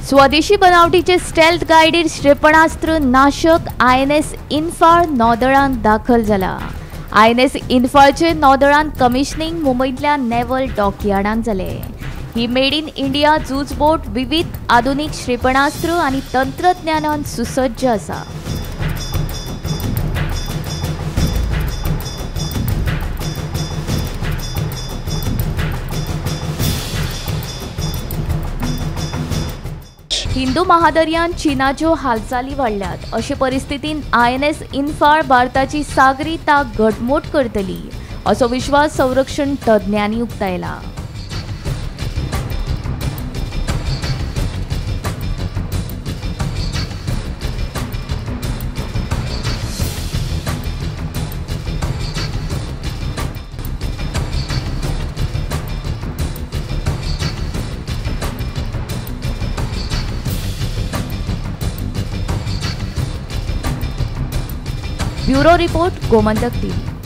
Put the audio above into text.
स्वदेशी बनावटीचे stealth guided क्षेपणास्त्र नाशक INS इन्फाळ नौदळांत दाखल जाला। INS इन्फाळचे नौदळांत कमिशनिंग मुंबईतल्या नेव्हल डॉकयार्डांत जाले। ही मेड इन इंडिया झुजबोट विविध आधुनिक क्षेपणास्त्र आणि तंत्रज्ञानान सुसज्ज आसा। हिंदू महादर्यात चीनाच्यो हालचाली वाडल्यात। अशे परिस्थितीत INS इन्फाळ भारताची सागरी ताक घटमूट करतली असो विश्वास संरक्षण तज्ञांनी उक्तायला। Bureau report Gomantak TV.